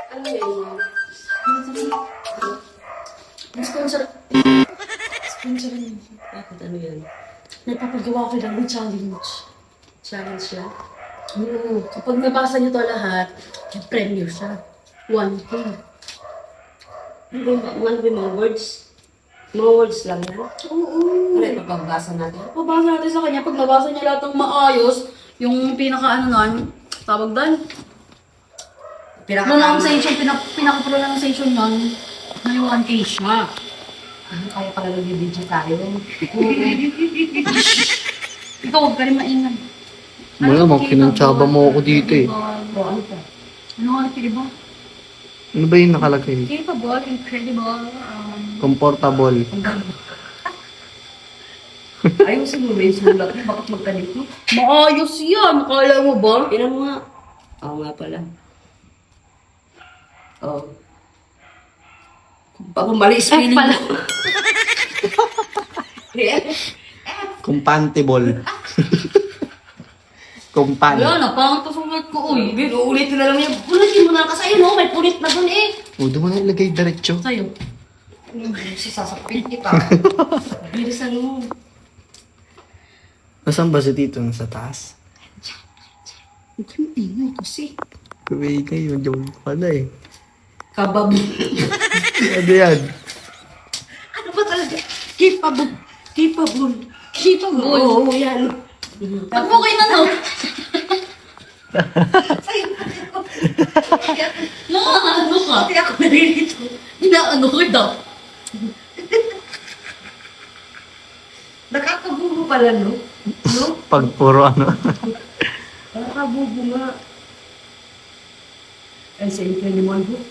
Ano yun? Sponsor. Sponsor yun. Bakit ano yan? Nagpapagawa ko lang ng challenge. Challenge siya? Kapag nabasa niyo to lahat, may premyo siya. 1K. Ano ba yung mga words? Mga words lang yan? Oo. Ano yung pagbabasa natin? Pabasa natin sa kanya. Pag nabasa niya lahat ng maayos, yung pinaka-ano nun, tawag doon, pronunciation, pinaka-pronunciation nun, may 1K siya. Kaya pala nag-video tayo. Ikaw, huwag ka rin maingay. Wala, kinuntsaba mo ako dito eh. O, ano pa? Ano nga nakiliba? Ano ba yung nakalagay? Capable, incredible, Comfortable. Ayusin mo ba yung sulat mo? Bakit magkalito? maayos yan. Akala mo ba? Tingnan mo nga. Oo nga pala. Oo. Pag mali spelling pala. mo. Compatible. Compan. Wala na, pangit pa sulat ko, uy. Bin, uulitin na lang yan. Ulitin mo na kasi ayun, may punit na dun eh. O, doon mo na ilagay diretso. Sa'yo. Sasapit kita. Bilisan mo. Nasaan ba si Tito? Nasa taas? Huwag ka maingay kasi. Kuwi kayo, joke pala eh. Kabab. Ano yan? Ano ba talaga? Capable. Capable. Capable. Oo, yan. Pag mo kayo na, no? Ano ka? Pati ako nalilito. Inaano ko daw. Nakakabubo pala, no? No? Pag puro ano. Nakakabubo nga. Ay, sa incredible book.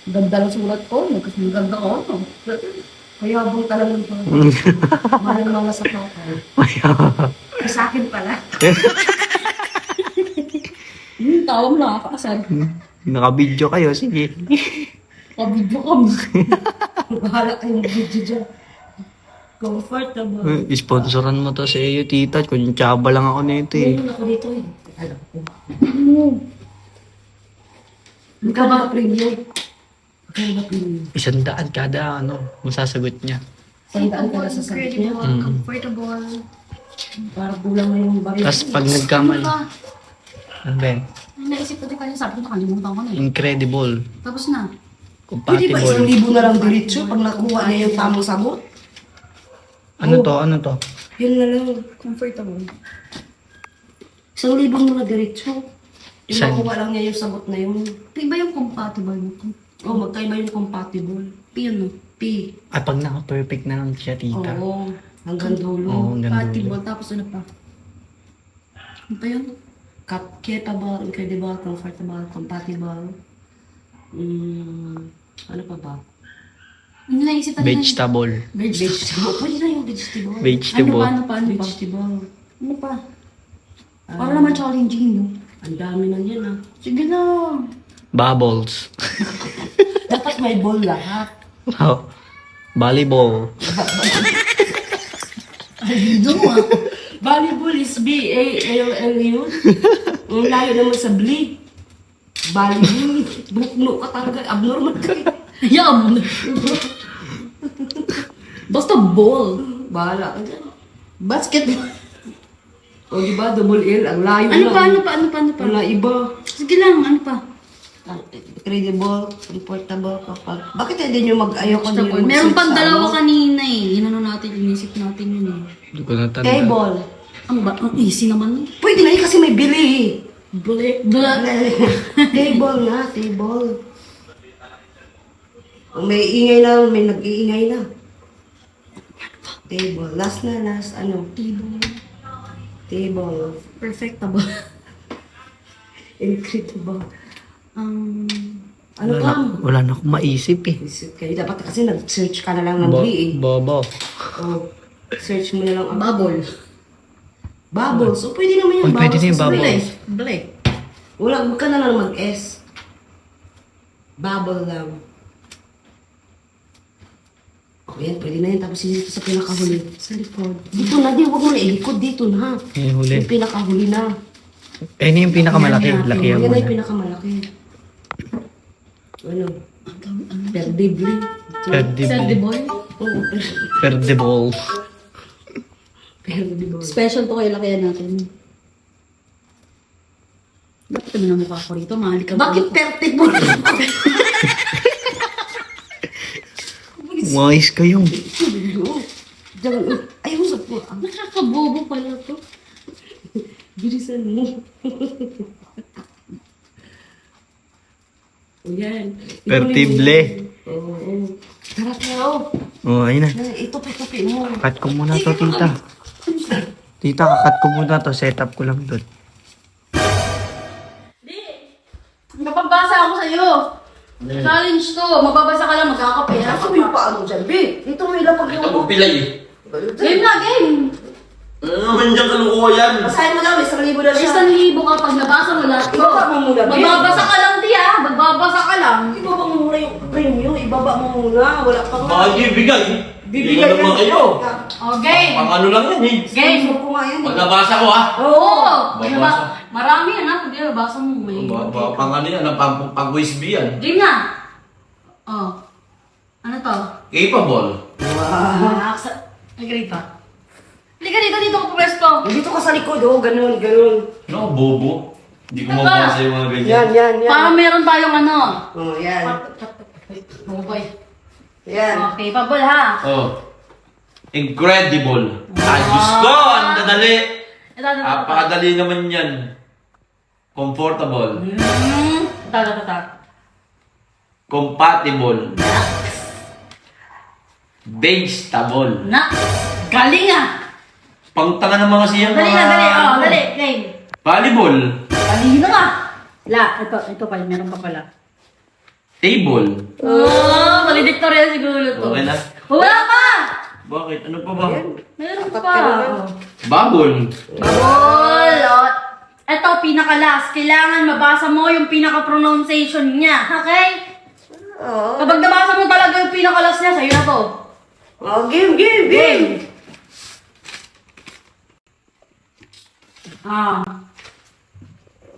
Ganda lang sulat ko. Ang ganda ko. No? Mayabong talaga ito. Mahal mga sa kakao. Sa akin pala. Tawag na nakakasal. Naka-video kayo, sige. Kabidyo kami. Bahala kayong video dyan. Comfortable. Sponsoran mo to sa iyo, tita. Kuntsaba lang ako nito eh. Ngayon ako dito eh. Alam ko. Ano ka ba? Premium. Magkano ba premium? 100 kada ano, masasagot niya. Sandaan ka na sa sagot niya. Comfortable. Para kulang na yung baril. Tapos pag nagkamali, ano ba yun? Ay, naisip ko din kanya, sabi ko nakalimutan ko na eh. Incredible. Tapos na. Pwede ba Compatible. 1,000 na lang diretso pag nakuha niya yung tamang sagot? Ano to? Ano to? Yun na lang. Comfortable. 1,000 mo na diretso. Yung Saan? makuha lang niya yung sagot na yun. Iba yung compatible mo to. Oh, magkaiba yung compatible. P yun, no? P. Ay, pag naka-perfect na lang siya, tita. Oo. Hanggang dulo. Oo, ang ganda. Compatible. Tapos ano pa? Ano pa yun? Capable, incredible, comfortable, compatible. Ano pa ba? Ano naisip na Vegetable. Vegetable. Pwede na yung vegetable. Vegetable. Ano pa? Vegetable. Ano pa? Para naman challenging, no? Ang dami na yan ah. Sige na. Bubbles. Dapat may ball lahat. Wow. Volleyball. Ay, doon ah. Volleyball is B-A-L-L yun. Ang layo naman sa bleed. Volleyball. Bukno ka talaga. Abnormal ka. Yum! Basta ball. Bahala ka dyan. Basketball. O diba, double L. Ang layo Ano lang. pa? Ano pa? Ano pa? Ano pa? Wala iba. Sige lang, ano pa? Incredible, comfortable kapag... Bakit hindi nyo mag-ayaw ka nyo Meron pang sa dalawa ano? kanina eh. Inano natin, inisip natin yun eh. Hindi ko natanda. Table. Ano ba? Ang easy naman eh. Pwede na yun kasi may bili. Black. Table na, table. May ingay na, may nag-iingay na. Table. Last na, last. Ano? Table. Table. Perfectable. Incredible. Ano Wala ka? na, wala na akong maisip eh. Isip kayo. Dapat kasi nag-search ka na lang ng bli eh. Bobo. Oh, search mo na lang ang Bubble. bubbles. So, pwede naman yung Oh, pwede na yung kasi bubbles. Black. wala, huwag ka na lang mag-S. Bubble lang. O yan, pwede na yan. Tapos dito sa pinakahuli. Sa likod. Dito na, di, huwag mo na ilikod. Dito na. Yung huli. Yung pinakahuli na. Eh, ano yung pinakamalaki? Yan, yan. Laki Yan yan na muna. yung pinakamalaki. Ano? Perdibli. Sediboy. Oo, Perdibol. perdibli. Special to kay lakihan natin. Bakit kami na mukha ko rito? Mahal ka ba? Bakit perdibli? Wise kayo. Diyan, ay, usap mo. Nakakabobo pala to. Bilisan mo. O yan. Pertible. Oo. Tara, tara. Oh, ayun na. Itupi-tupi mo. Cut ko muna to, tita. Tita, kakat ko muna to. Setup ko lang doon. Di! Napagbasa ako sa'yo. Challenge to. Mababasa ka lang, magkakape. ha? Asa mo yung paano dyan, B? Dito mo ilapag yung Ito pilay eh. Game na, game! Ano naman dyan kalukuhan? Basahin mo lang, 1,000 na siya. 1,000 kapag nabasa mo lahat to. Ibaba mo muna, babe. Magbabasa ka lang, di ah. Magbabasa ka lang. Ibaba mo muna yung premium. Ibaba mo muna. Wala pa nga. Baka hindi bigay. Bibigay Hindi naman kayo. O, game! Pang ano lang yan eh. Game! Gusto ko nga yan. Pag nabasa ko ha. Oo! Babasa. Marami yan ha. Pag nabasa mo, may... Pang ano yan, pag-wisb yan. Game na! Oh. Ano to? Capable. Nakaksa... Ay, grade pa. Halika dito, dito ko pwesto. Dito ka sa likod, oh. Ganun, ganun. No, bobo. Hindi ko Ito mabasa ba? yung mga ganyan. Yan, yan, yan. Parang meron tayong ano. Oh, yan. Boboy. Yan. Okay, pabol ha. Oh. Incredible. Ay, Diyos ko! Ang dadali. Ito. Apakadali naman yan. Comfortable. Ito. Compatible. Vegetable. Na. Galing ah. Pangtanga naman kasi yan. Dali na, dali. Oh, dali. Game. Volleyball. Kanino nga? La, ito pala. Meron pa pala. Table. Oh, valedictorian siguro to. Okay na. Wala pa! Bakit? Ano pa ba? Meron Apat pa. ka naman. Bubble. Babol! Ito, pinaka-last. Kailangan mabasa mo yung pinaka-pronunciation niya. Okay? Oh. Kapag nabasa mo talaga yung pinaka-last niya, sa'yo na to. Oh, game, game, game. Ah.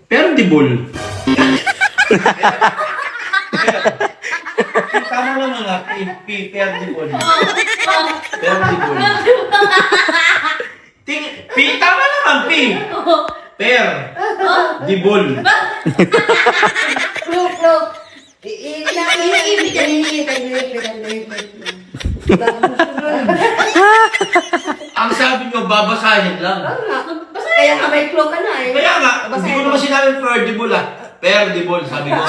Perdibol. Tama lang nga. Perdibol. Perdibol. Tama naman, P. Per. Dibol. Look, look. Iniibig yan, iniibig. Ang sabi nyo, babasahin lang. Kaya nga may flow ka na eh. Kaya nga, hindi ko naman sinabi perdibol ah. Perdibol, sabi ko.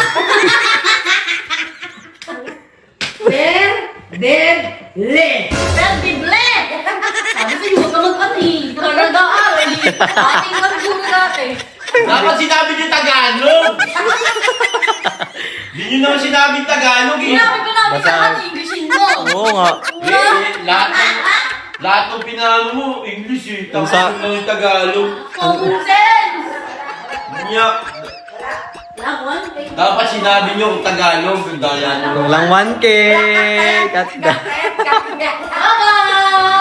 Le. Perdible! Sabi sa'yo, huwag ka mag-ani. Nag-aaral. Ating mag-guro natin. Dapat sinabi nyo Tagalog. Hindi nyo naman sinabi Tagalog eh. Sinabi ko namin lahat, Englishin mo. Oo nga. Lahat ng pinano mo, English eh. Tapos Sa- lang yung Tagalog. Common sense! Niya. Lawan, Dapat sinabi nyo Tagalog. Ganda yan. Kung lang 1K. Cut ka. Bye-bye!